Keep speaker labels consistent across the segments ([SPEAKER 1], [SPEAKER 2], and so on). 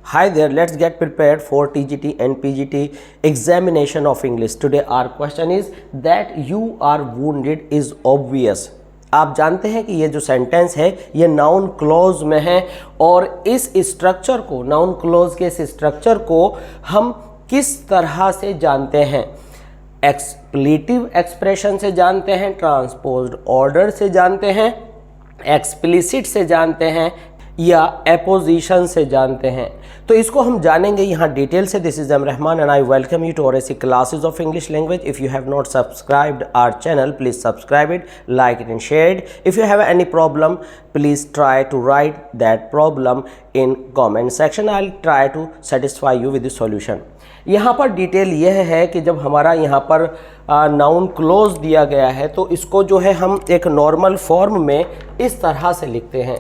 [SPEAKER 1] Hi there, let's get prepared for TGT and PGT examination of English. Today our question is that you are wounded is obvious. आप जानते हैं कि ये जो sentence है ये नाउन क्लॉज में है और इस स्ट्रक्चर को, नाउन क्लॉज के इस स्ट्रक्चर को हम किस तरह से जानते हैं? एक्सप्लेटिव एक्सप्रेशन से जानते हैं, ट्रांसपोज्ड ऑर्डर से जानते हैं, एक्सप्लिसिट से जानते हैं या एपोजिशन से जानते हैं। तो इसको हम जानेंगे यहाँ डिटेल से। This is M Rahman and I welcome you to ORAC classes of English language. If you have not subscribed our channel, please subscribe it, like it and share it. If you have any problem, please try to write that problem in comment section. I will try to satisfy you with the solution. यहाँ पर detail यह है कि जब हमारा यहाँ पर noun close दिया गया है तो इसको जो है हम एक नॉर्मल फॉर्म में इस तरह से लिखते हैं।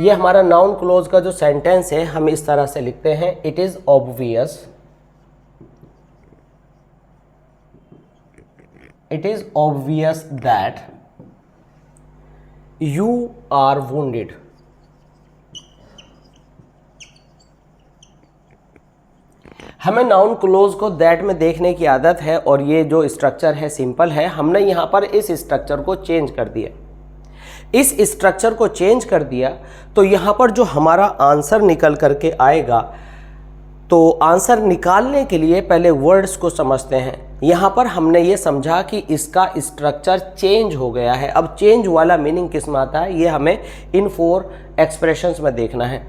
[SPEAKER 1] ये हमारा नाउन क्लोज का जो सेंटेंस है हम इस तरह से लिखते हैं, it is obvious, it is obvious that you are wounded. हमें नाउन क्लोज को दैट में देखने की आदत है और ये जो स्ट्रक्चर है सिंपल है। हमने यहाँ पर इस स्ट्रक्चर को चेंज कर दिया। इस स्ट्रक्चर को चेंज कर दिया तो यहाँ पर जो हमारा आंसर निकल करके आएगा, तो आंसर निकालने के लिए पहले वर्ड्स को समझते हैं। यहाँ पर हमने ये समझा कि इसका स्ट्रक्चर चेंज हो गया है। अब चेंज वाला मीनिंग किस में आता है ये हमें इन 4 एक्सप्रेशंस में देखना है।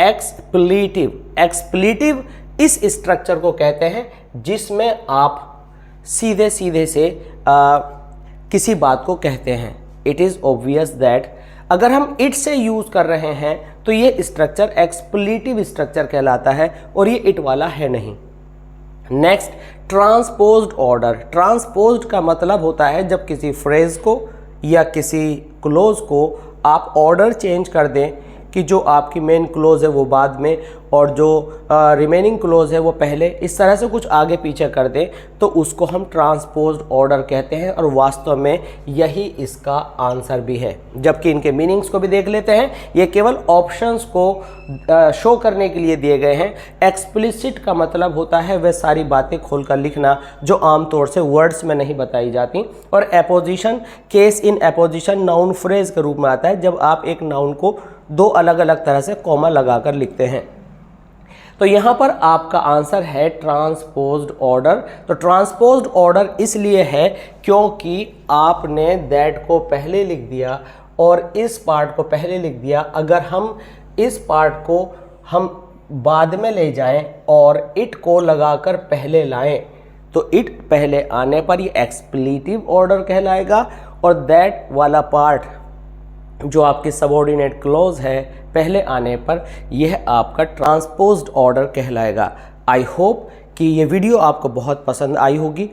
[SPEAKER 1] एक्सप्लेटिव, एक्सप्लेटिव इस स्ट्रक्चर को कहते हैं जिसमें आप सीधे सीधे से किसी बात को कहते हैं। इट इज़ ऑब्वियस दैट, अगर हम इट से यूज़ कर रहे हैं तो ये स्ट्रक्चर एक्सप्लेटिव स्ट्रक्चर कहलाता है और ये इट वाला है नहीं। Next, transposed order. ट्रांसपोज्ड का मतलब होता है जब किसी फ्रेज को या किसी क्लोज को आप ऑर्डर चेंज कर दें कि जो आपकी मेन क्लोज है वो बाद में और जो रिमेनिंग क्लोज है वो पहले, इस तरह से कुछ आगे पीछे कर दें तो उसको हम ट्रांसपोज्ड ऑर्डर कहते हैं और वास्तव में यही इसका आंसर भी है। जबकि इनके मीनिंग्स को भी देख लेते हैं, ये केवल ऑप्शंस को शो करने के लिए दिए गए हैं। एक्सप्लिसिट का मतलब होता है वह सारी बातें खोलकर लिखना जो आमतौर से वर्ड्स में नहीं बताई जाती। और apposition, case in apposition noun phrase के रूप में आता है जब आप एक नाउन को 2 अलग अलग तरह से कॉमा लगाकर लिखते हैं। तो यहाँ पर आपका आंसर है ट्रांसपोज्ड ऑर्डर। तो ट्रांसपोज्ड ऑर्डर इसलिए है क्योंकि आपने दैट को पहले लिख दिया और इस पार्ट को पहले लिख दिया। अगर हम इस पार्ट को हम बाद में ले जाएं और इट को लगाकर पहले लाएं तो इट पहले आने पर ये एक्सप्लेटिव ऑर्डर कहलाएगा और दैट वाला पार्ट जो आपकी सबऑर्डिनेट क्लॉज है पहले आने पर यह आपका ट्रांसपोज्ड ऑर्डर कहलाएगा। आई होप कि ये वीडियो आपको बहुत पसंद आई होगी।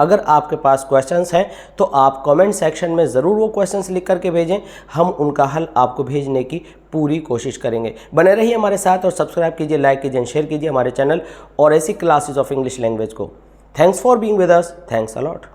[SPEAKER 1] अगर आपके पास क्वेश्चंस हैं तो आप कमेंट सेक्शन में ज़रूर वो क्वेश्चंस लिख करके भेजें, हम उनका हल आपको भेजने की पूरी कोशिश करेंगे। बने रहिए हमारे साथ और सब्सक्राइब कीजिए, लाइक कीजिए, शेयर कीजिए हमारे channel ORAC classes of English language को। Thanks for being with us, thanks a lot.